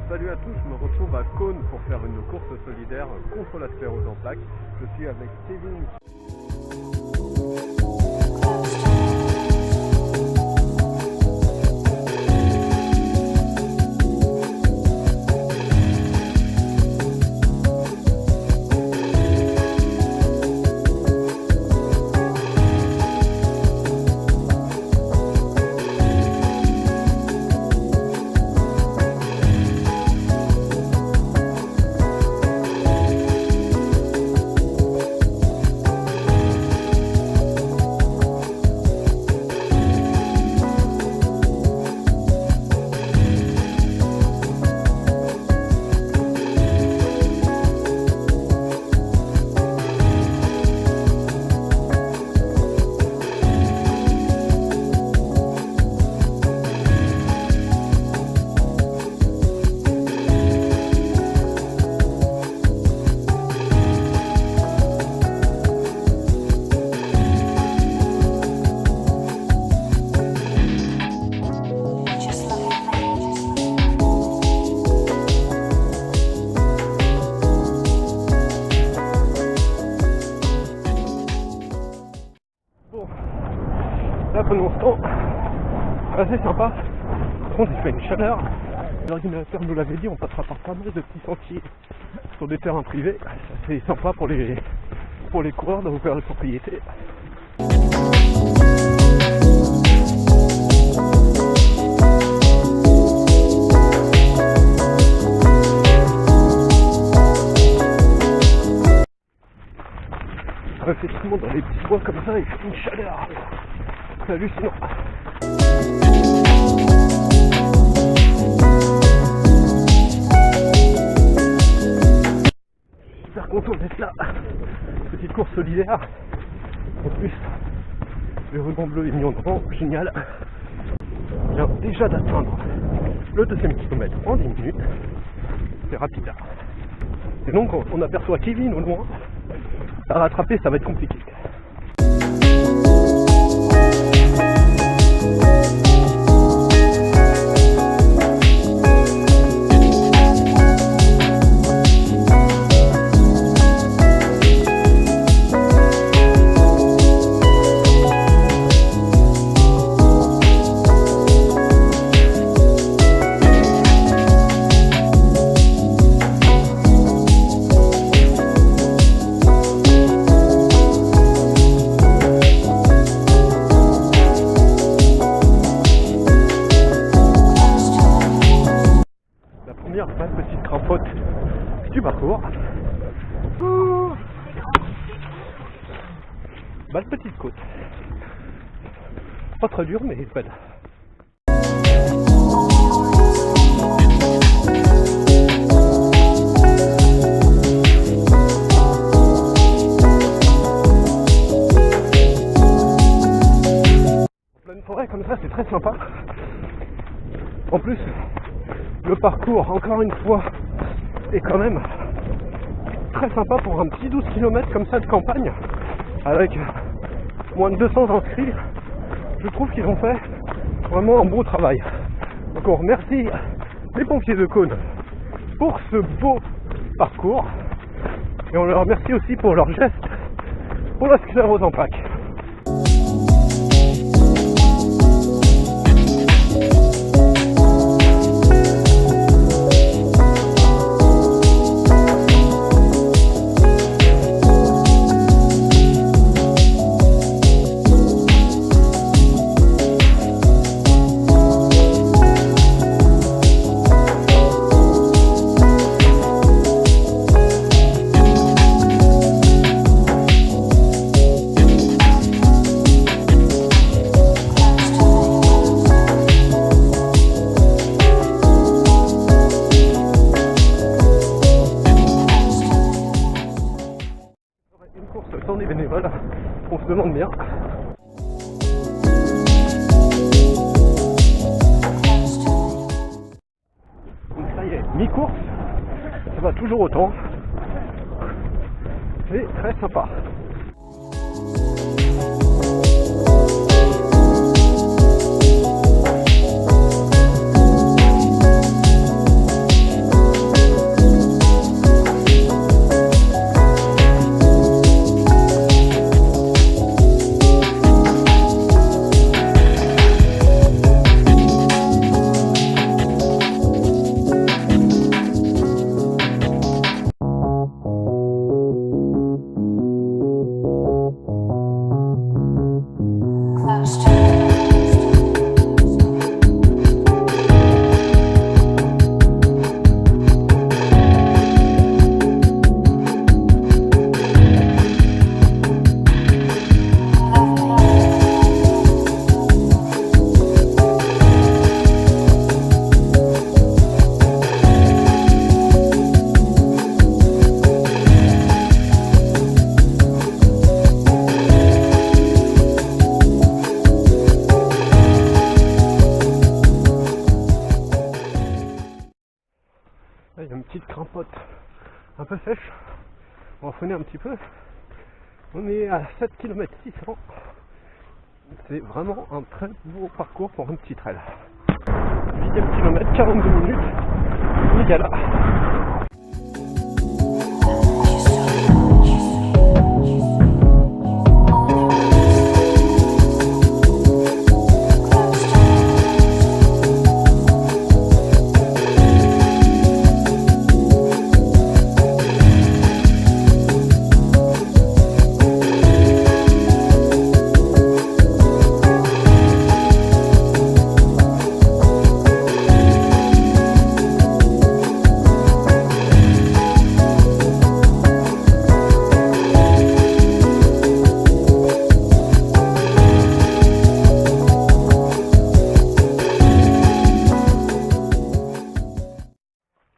Salut à tous, je me retrouve à Cône pour faire une course solidaire contre la sclérose en plaques. Je suis avec Kevin. Là pendant ce temps, assez sympa. Par contre il fait une chaleur. L'ordinateur nous l'avait dit, on passera par pas mal de petits sentiers sur des terrains privés. C'est assez sympa pour les coureurs de faire les propriétés. Effectivement dans les petits bois comme ça, il fait une chaleur. C'est hallucinant. Je suis super content d'être là. Petite course solidaire. En plus, le ruban bleu est mis en avant, génial. On vient déjà d'atteindre le 2e kilomètre en 10 minutes. C'est rapide. Et donc on aperçoit Kevin au loin. À rattraper, ça va être compliqué. Petite crampote du parcours. Belle petite côte. Pas très dur mais belle. En pleine forêt comme ça c'est très sympa. En plus le parcours, encore une fois, est quand même très sympa pour un petit 12 km comme ça de campagne, avec moins de 200 inscrits. Je trouve qu'ils ont fait vraiment un beau travail. Donc on remercie les pompiers de Cône pour ce beau parcours, et on les remercie aussi pour leur geste pour la sclérose en plaques. bien. Donc ça y est, mi-course, ça va toujours autant. C'est très sympa. Là, il y a une petite crimpote un peu sèche. On va freiner un petit peu. On est à 7 km 600. C'est vraiment un très beau parcours pour un petit trail. 8e kilomètre, 42 minutes. Nickel.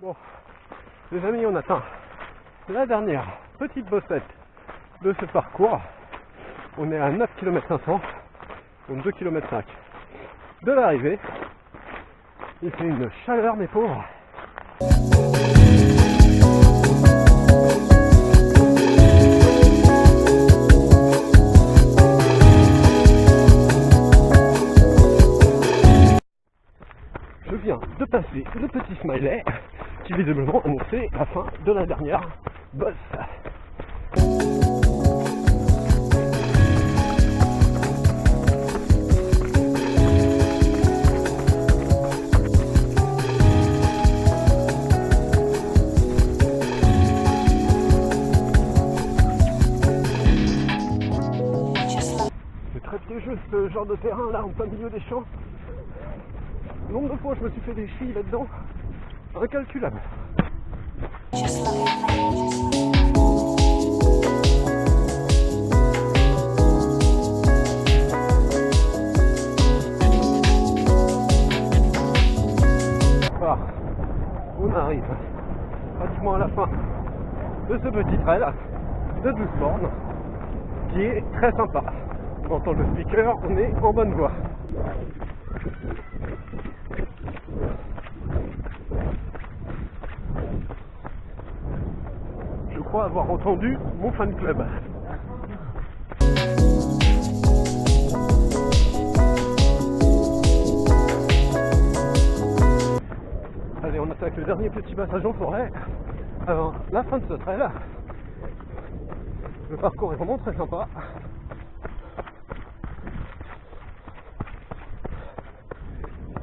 Bon, les amis, on atteint la dernière petite bossette de ce parcours. On est à 9 km 500, donc 2 km 5 de l'arrivée. Il fait une chaleur, mes pauvres. Je viens de passer le petit smiley qui visiblement annonçait la fin de la dernière bosse. C'est très piégeux ce genre de terrain là en plein milieu des champs. Le nombre de fois je me suis fait des chevilles là-dedans, incalculable. Voilà, on arrive pratiquement à la fin de ce petit trail de 12 bornes qui est très sympa. On entend le speaker, on est en bonne voie. Je crois avoir entendu mon fan club. Allez, on attaque le dernier petit passage en forêt avant la fin de ce trail. Le parcours est vraiment très sympa.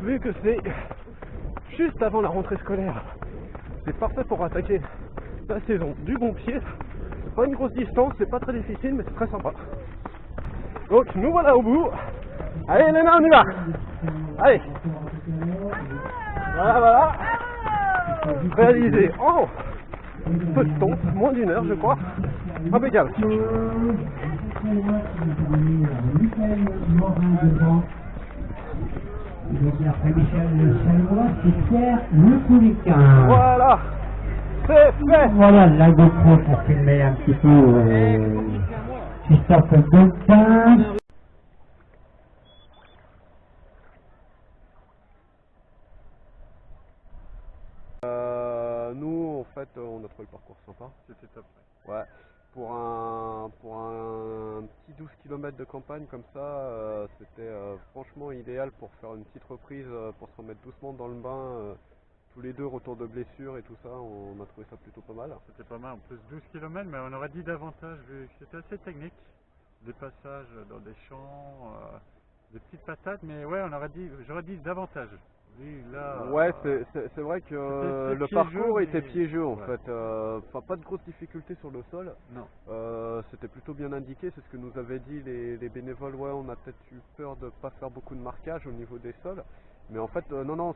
Vu que c'est juste avant la rentrée scolaire, c'est parfait pour attaquer la saison du bon pied. C'est pas une grosse distance, c'est pas très difficile, mais c'est très sympa. Donc nous voilà au bout. Allez les mains, on y va. Allez. Voilà. Réalisé en peu de temps, moins d'une heure je crois. Impeccable. Voilà, c'est fait. Voilà la GoPro pour filmer un petit peu Ich sage Gutschein. Nous, en fait, on a trouvé le parcours sympa. C'était top. Ouais. Pour un petit 12 km de campagne comme ça, c'était franchement idéal pour faire une petite reprise, pour se remettre doucement dans le bain. Tous les deux, retour de blessure et tout ça, on a trouvé ça plutôt pas mal. C'était pas mal, en plus 12 km, mais on aurait dit davantage vu que c'était assez technique. Des passages dans des champs, des petites patates, mais ouais, j'aurais dit davantage. Oui, là, Ouais, c'est vrai que le piégeux, parcours mais- était piégeux en ouais. fait. Enfin, pas de grosses difficultés sur le sol. Non. C'était plutôt bien indiqué, c'est ce que nous avaient dit les bénévoles. Ouais, on a peut-être eu peur de pas faire beaucoup de marquage au niveau des sols. Mais en fait, non,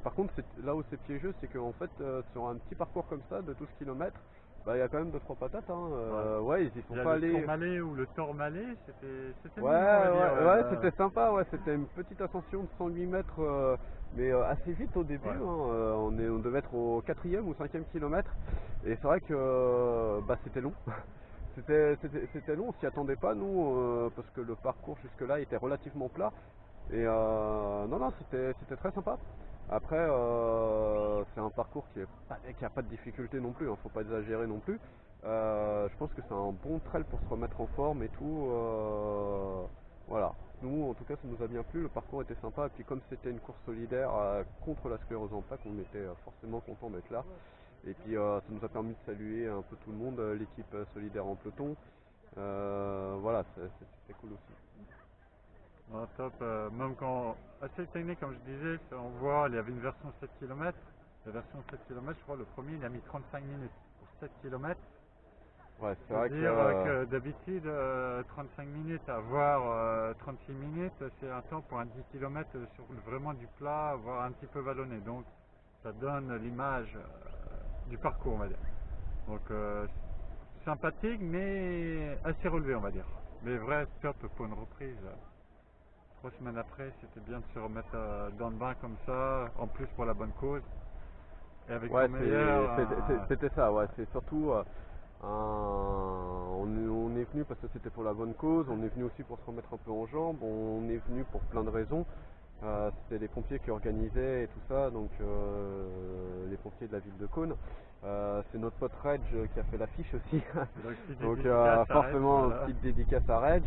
par contre, là où c'est piégeux, c'est qu'en fait, sur un petit parcours comme ça de 12 km, bah, il y a quand même 2-3 patates. Hein. Ouais, ils y Il sont y a pas le allés. tourmalet ou le tormalet, c'était Ouais, mignon, on va dire, ouais, c'était sympa, ouais, c'était une petite ascension de 108 mètres, mais assez vite au début, Ouais. hein, on devait être au 4e ou 5e kilomètre, et c'est vrai que bah, c'était long, c'était long, on s'y attendait pas nous, parce que le parcours jusque-là était relativement plat, et non, c'était très sympa. Après, c'est un parcours qui a pas de difficulté non plus, hein, faut pas exagérer non plus. Je pense que c'est un bon trail pour se remettre en forme et tout. Voilà. Nous, en tout cas, ça nous a bien plu. Le parcours était sympa. Et puis, comme c'était une course solidaire contre la sclérose en plaques, on était forcément content d'être là. Et puis, ça nous a permis de saluer un peu tout le monde, l'équipe solidaire en peloton. Voilà, c'était cool aussi. Ouais, top, même quand assez technique comme je disais, on voit il y avait une version 7 km. La version 7 km, je crois le premier il a mis 35 minutes pour 7 km. Ouais, c'est vrai C'est-à-dire que. que d'habitude 35 minutes à voir 36 minutes, c'est un temps pour un 10 km sur vraiment du plat, voire un petit peu vallonné. Donc ça donne l'image du parcours on va dire. Donc sympathique mais assez relevé on va dire. Mais vrai top pour une reprise. 3 semaines après, c'était bien de se remettre dans le bain comme ça, en plus pour la bonne cause. Et avec Ouais, ton meilleur. c'était ça, ouais, c'est surtout on est venu parce que c'était pour la bonne cause, on est venu aussi pour se remettre un peu en jambes, on est venu pour plein de raisons. C'était les pompiers qui organisaient et tout ça, donc les pompiers de la ville de Cône. C'est notre pote Reg qui a fait l'affiche aussi, donc dédicace à forcément Reg, voilà. petite dédicace à Reg.